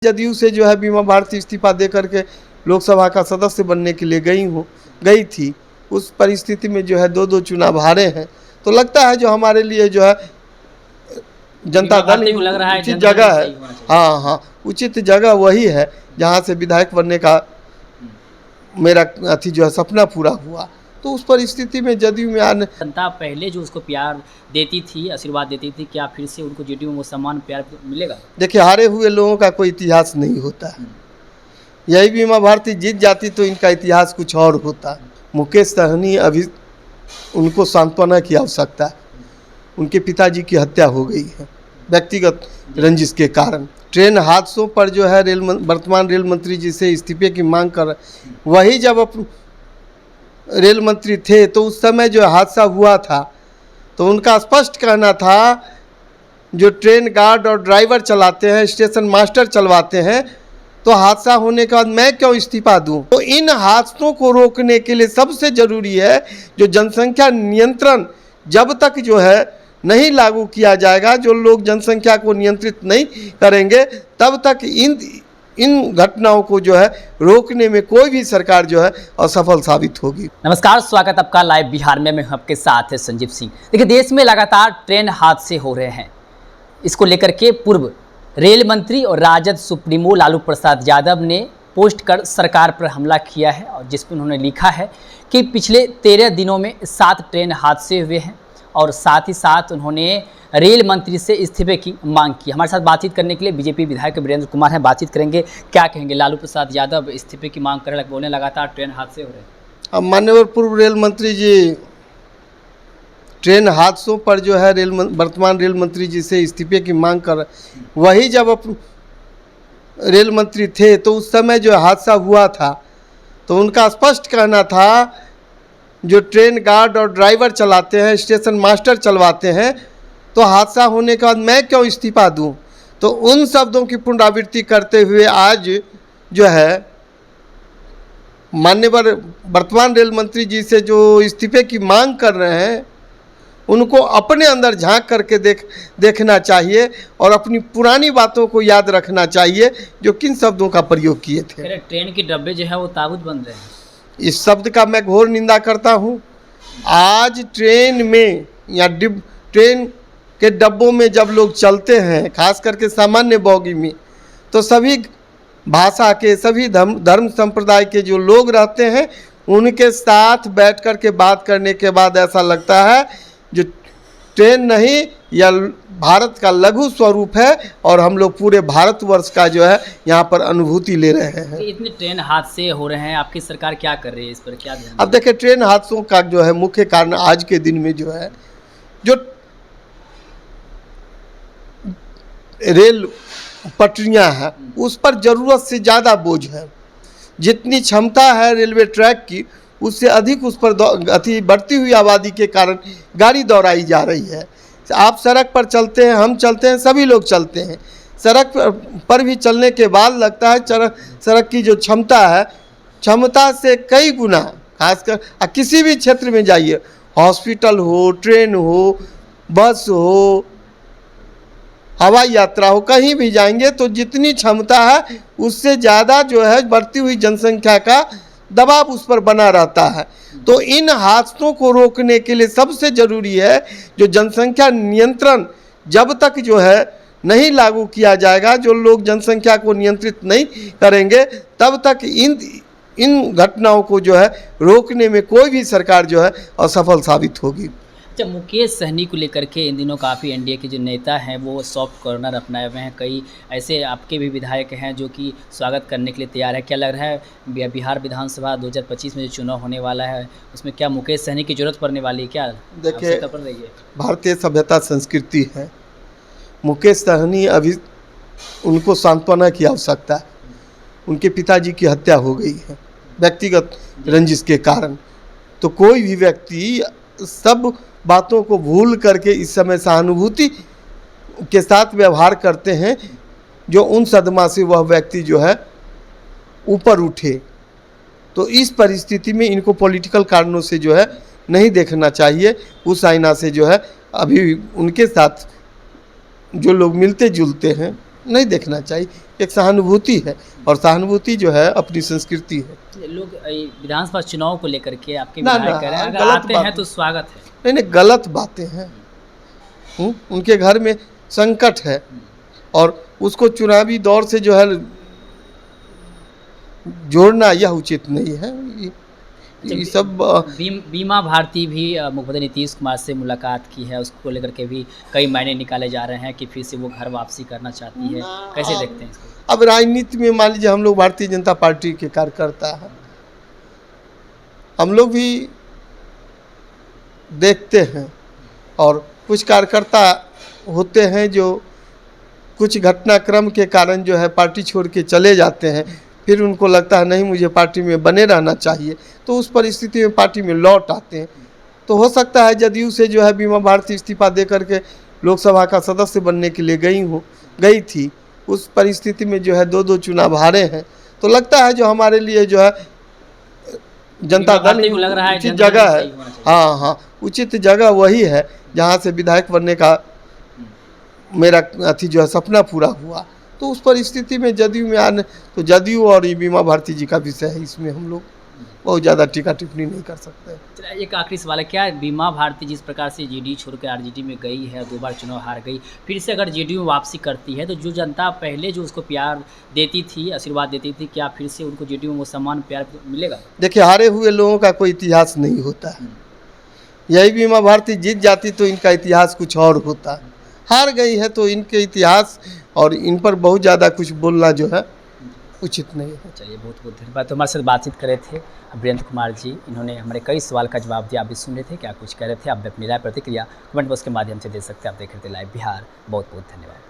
जदयू से जो है बीमा भारती इस्तीफा दे करके लोकसभा का सदस्य बनने के लिए गई थी। उस परिस्थिति में जो है दो चुनाव हारे हैं, तो लगता है जो हमारे लिए जो है जनता दल उचित जगह है। हाँ, उचित जगह वही है जहाँ से विधायक बनने का मेरा जो है सपना पूरा हुआ। तो उस परिस्थिति में जदयू में आने जनता पहले जो उसको प्यार देती थी, आशीर्वाद देती थी, क्या फिर से उनको जेडीयू में वो सम्मान प्यार मिलेगा? देखिए, हारे हुए लोगों का कोई इतिहास नहीं होता है। यही बीमा भारती जीत जाती तो इनका इतिहास कुछ और होता। मुकेश सहनी अभी उनको सांत्वना की आवश्यकता है। उनके पिताजी की हत्या हो गई है व्यक्तिगत रंजिश के कारण। ट्रेन हादसों पर जो है वर्तमान रेल मंत्री जी से इस्तीफे की मांग कर वही जब रेल मंत्री थे तो उस समय जो हादसा हुआ था तो उनका स्पष्ट कहना था जो ट्रेन गार्ड और ड्राइवर चलाते हैं, स्टेशन मास्टर चलवाते हैं, तो हादसा होने के बाद मैं क्यों इस्तीफा दूं। तो इन हादसों को रोकने के लिए सबसे ज़रूरी है जो जनसंख्या नियंत्रण जब तक जो है नहीं लागू किया जाएगा, जो लोग जनसंख्या को नियंत्रित नहीं करेंगे तब तक इन घटनाओं को जो है रोकने में कोई भी सरकार जो है असफल साबित होगी। नमस्कार, स्वागत आपका लाइव बिहार में। मैं आपके साथ है संजीव सिंह। देखिए, देश में लगातार ट्रेन हादसे हो रहे हैं। इसको लेकर के पूर्व रेल मंत्री और राजद सुप्रीमो लालू प्रसाद यादव ने पोस्ट कर सरकार पर हमला किया है और जिसमें उन्होंने लिखा है कि पिछले 13 दिनों में 7 ट्रेन हादसे हुए हैं और साथ ही साथ उन्होंने रेल मंत्री से इस्तीफे की मांग की। हमारे साथ बातचीत करने के लिए बीजेपी विधायक वीरेंद्र कुमार हैं। बातचीत करेंगे, क्या कहेंगे। लालू प्रसाद यादव इस्तीफे की मांग करने बोले लगातार ट्रेन हादसे हो रहे हैं। अब माननीय पूर्व रेल मंत्री जी ट्रेन हादसों पर जो है वर्तमान रेल मंत्री जी से इस्तीफे की मांग कर वही जब रेल मंत्री थे तो उस समय जो हादसा हुआ था तो उनका स्पष्ट कहना था जो ट्रेन गार्ड और ड्राइवर चलाते हैं, स्टेशन मास्टर चलवाते हैं, तो हादसा होने के बाद मैं क्यों इस्तीफा दूं। तो उन शब्दों की पुनरावृत्ति करते हुए आज जो है माननीय वर्तमान रेल मंत्री जी से जो इस्तीफे की मांग कर रहे हैं उनको अपने अंदर झांक करके देखना चाहिए और अपनी पुरानी बातों को याद रखना चाहिए जो किन शब्दों का प्रयोग किए थे। ट्रेन के डब्बे जो है वो ताबूत बन रहे हैं, इस शब्द का मैं घोर निंदा करता हूं। आज ट्रेन में या ट्रेन के डब्बों में जब लोग चलते हैं, खास करके सामान्य बोगी में, तो सभी भाषा के, सभी धर्म संप्रदाय के जो लोग रहते हैं उनके साथ बैठ कर के बात करने के बाद ऐसा लगता है जो ट्रेन नहीं या भारत का लघु स्वरूप है और हम लोग पूरे भारतवर्ष का जो है यहाँ पर अनुभूति ले रहे हैं। इतने ट्रेन हादसे हो रहे हैं, आपकी सरकार क्या कर रही है, इस पर क्या ध्यान? अब देखिए, ट्रेन हादसों का जो है मुख्य कारण आज के दिन में जो है जो रेल पटरियां हैं उस पर ज़रूरत से ज़्यादा बोझ है। जितनी क्षमता है रेलवे ट्रैक की उससे अधिक उस पर बढ़ती हुई आबादी के कारण गाड़ी दौड़ाई जा रही है। आप सड़क पर चलते हैं, हम चलते हैं, सभी लोग चलते हैं। सड़क पर भी चलने के बाद लगता है सड़क की जो क्षमता है, क्षमता से कई गुना, खासकर किसी भी क्षेत्र में जाइए, हॉस्पिटल हो, ट्रेन हो, बस हो, हवाई यात्रा हो, कहीं भी जाएंगे तो जितनी क्षमता है उससे ज़्यादा जो है बढ़ती हुई जनसंख्या का दबाव उस पर बना रहता है। तो इन हादसों को रोकने के लिए सबसे ज़रूरी है जो जनसंख्या नियंत्रण जब तक जो है नहीं लागू किया जाएगा, जो लोग जनसंख्या को नियंत्रित नहीं करेंगे तब तक इन घटनाओं को जो है रोकने में कोई भी सरकार जो है असफल साबित होगी। अच्छा, मुकेश सहनी को लेकर के इन दिनों काफ़ी एनडीए के जो नेता हैं वो सॉफ्ट कॉर्नर अपनाए हुए हैं। कई ऐसे आपके भी विधायक हैं जो कि स्वागत करने के लिए तैयार है। क्या लग रहा है बिहार विधानसभा 2025 में जो चुनाव होने वाला है उसमें क्या मुकेश सहनी की जरूरत पड़ने वाली है? क्या देखिए, भारतीय सभ्यता संस्कृति है, मुकेश सहनी अभी उनको सांत्वना की आवश्यकता है। उनके पिताजी की हत्या हो गई है व्यक्तिगत रंजिश के कारण। तो कोई भी व्यक्ति सब बातों को भूल करके इस समय सहानुभूति के साथ व्यवहार करते हैं जो उन सदमा से वह व्यक्ति जो है ऊपर उठे। तो इस परिस्थिति में इनको पॉलिटिकल कारणों से जो है नहीं देखना चाहिए। उस आईना से जो है अभी उनके साथ जो लोग मिलते जुलते हैं नहीं देखना चाहिए। एक सहानुभूति है, और सहानुभूति जो है अपनी संस्कृति है। लोग विधानसभा चुनाव को लेकर के आपके ना, विधायक ना, कह रहे हैं अगर गलत आते बात हैं तो स्वागत है। नहीं नहीं, गलत बातें हैं। उनके घर में संकट है और उसको चुनावी दौर से जो है जोड़ना यह उचित नहीं है। ये सब बीमा भारती भी मुख्यमंत्री नीतीश कुमार से मुलाकात की है, उसको लेकर के भी कई मायने निकाले जा रहे हैं कि फिर से वो घर वापसी करना चाहती है। कैसे देखते हैं इसको? अब राजनीति में मान लीजिए हम लोग भारतीय जनता पार्टी के कार्यकर्ता हैं, हम लोग भी देखते हैं, और कुछ कार्यकर्ता होते हैं जो कुछ घटनाक्रम के कारण जो है पार्टी छोड़ के चले जाते हैं, फिर उनको लगता है नहीं मुझे पार्टी में बने रहना चाहिए, तो उस परिस्थिति में पार्टी में लौट आते हैं। तो हो सकता है जदयू से जो है बीमा भारती इस्तीफा दे करके लोकसभा का सदस्य बनने के लिए गई थी, उस परिस्थिति में जो है 2 चुनाव हारे हैं, तो लगता है जो हमारे लिए जो है जनता दल लग रहा है उचित जगह है। हाँ हाँ, उचित जगह वही है जहाँ से विधायक बनने का मेरा जो है सपना पूरा हुआ। तो उस परिस्थिति में जदयू में आने, तो जदयू और ये बीमा भारती जी का विषय है, इसमें हम लोग बहुत ज़्यादा टीका टिप्पणी नहीं कर सकते। चलिए एक आखिरी सवाल है, क्या बीमा भारती जिस प्रकार से जेडीयू छोड़ के आरजेडी में गई है, 2 बार चुनाव हार गई, फिर से अगर जेडीयू वापसी करती है तो जो जनता पहले जो उसको प्यार देती थी, आशीर्वाद देती थी, क्या फिर से उनको जेडीयू में वो सम्मान प्यार मिलेगा? देखिए, हारे हुए लोगों का कोई इतिहास नहीं होता है। यही बीमा भारती जीत जाती तो इनका इतिहास कुछ और होता। हार गई है तो इनके इतिहास और इन पर बहुत ज़्यादा कुछ बोलना जो है उचित नहीं है। चलिए बहुत बहुत धन्यवाद। तो हमारे साथ बातचीत कर रहे थे वीरेंद्र कुमार जी, इन्होंने हमारे कई सवाल का जवाब दिया। आप भी सुन रहे थे क्या कुछ कह रहे थे, आप भी अपनी राय प्रतिक्रिया कमेंट बॉक्स के माध्यम से दे सकते हैं। आप देख रहे थे लाइव बिहार। बहुत बहुत धन्यवाद।